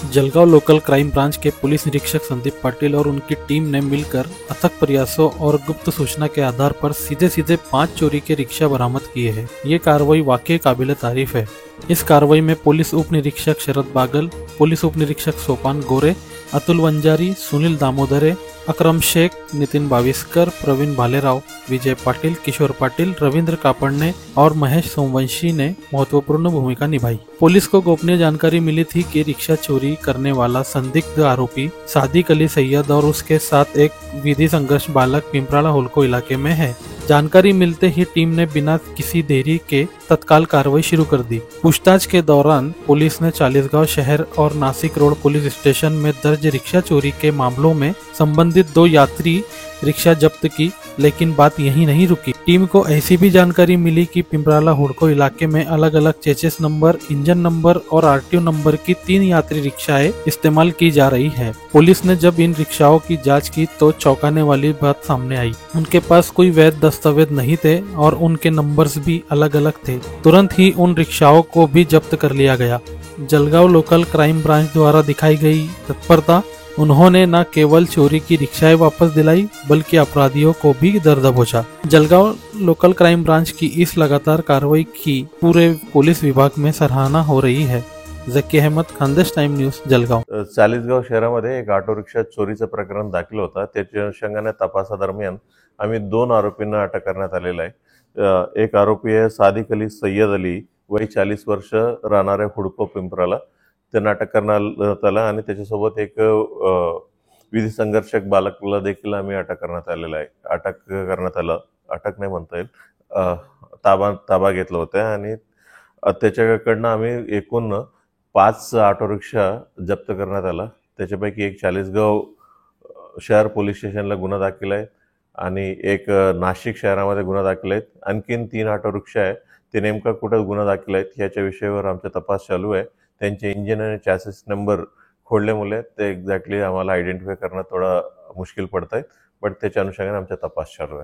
Jalgaon local crime branch के police निरीक्षक संदीप पाटिल और उनकी टीम ने मिलकर अथक प्रयासों और गुप्त सूचना के आधार पर सीधे सीधे 5 चोरी के रिक्शा बरामद किए हैं। ये कार्रवाई वाकई काबिल तारीफ है। इस कार्रवाई में पुलिस उप निरीक्षक शरद बागल, पुलिस उप निरीक्षक सोपान गोरे, अतुल वंजारी, सुनील दामोदरे, अकरम शेख, नितिन बाविस्कर, प्रवीण भालेराव, विजय पाटिल, किशोर पाटिल, रविंद्र कापड़ने और महेश सोमवंशी ने महत्वपूर्ण भूमिका निभाई। पुलिस को गोपनीय जानकारी मिली थी कि रिक्शा चोरी करने वाला संदिग्ध आरोपी सादिक अली सैयद और उसके साथ एक विधि संघर्ष बालक पिंपराला हुलको इलाके में है। जानकारी मिलते ही टीम ने बिना किसी देरी के तत्काल कार्रवाई शुरू कर दी। पूछताछ के दौरान पुलिस ने चालीसगांव शहर और नासिक रोड पुलिस स्टेशन में दर्ज रिक्शा चोरी के मामलों में संबंधित 2 यात्री रिक्शा जब्त की, लेकिन बात यहीं नहीं रुकी। टीम को ऐसी भी जानकारी मिली कि पिंपराला हुड़को इलाके में अलग अलग चेचिस नंबर, इंजन नंबर और आरटीओ नंबर की 3 यात्री रिक्शाएं इस्तेमाल की जा रही है। पुलिस ने जब इन रिक्शाओं की जांच की तो चौंकाने वाली बात सामने आई। उनके पास कोई वैध दस्तावेज नहीं थे और उनके नंबर्स भी अलग अलग थे। तुरंत ही उन रिक्शाओं को भी जब्त कर लिया गया। जलगांव लोकल क्राइम ब्रांच द्वारा दिखाई गई तत्परता, उन्होंने न केवल चोरी की रिक्शाएं वापस दिलाई बल्कि अपराधियों को भी दर्द दबोचा। जलगांव लोकल क्राइम ब्रांच की इस लगातार कार्रवाई की पूरे पुलिस विभाग में सराहना हो रही है। झकी अहमद, खानदेश टाइम न्यूज, जलगांव। चाळीसगाव शहरामध्ये एक ऑटो रिक्षा चोरीचं प्रकरण दाखल होता। त्याच्या अनुषंगाने तपासादरम्यान आम्ही 2 आरोपींना अटक करण्यात आलेला आहे। एक आरोपी आहे सादिक अली सय्यद अली, वय 40 वर्ष, राहणारे हुडको पिंपराला। त्यांना अटक करण्यात आला आणि त्याच्यासोबत एक विधी संघर्षक बालकला देखील आम्ही अटक करण्यात आलेला आहे। अटक नाही म्हणता येईल, ताबा घेतला होता आणि त्याच्याकडनं आम्ही एकूण 5 ऑटो रिक्षा जप्त करण्यात आला। त्याच्यापैकी एक चाळीसगाव शहर पोलीस स्टेशनला गुन्हा दाखल आहे आणि एक नाशिक शहरामध्ये गुन्हा दाखल आहे। आणखीन 3 ऑटो रिक्षा आहे, ते नेमका कुठे गुन्हा दाखल आहेत याच्या विषयावर आमचा तपास चालू आहे। त्यांचे इंजिन आणि चॅसिस नंबर खोडल्यामुळे ते एक्झॅक्टली आम्हाला आयडेंटिफाय करणं थोडं मुश्किल पडतंय, बट त्याच्या अनुषंगाने आमचा तपास चालू आहे।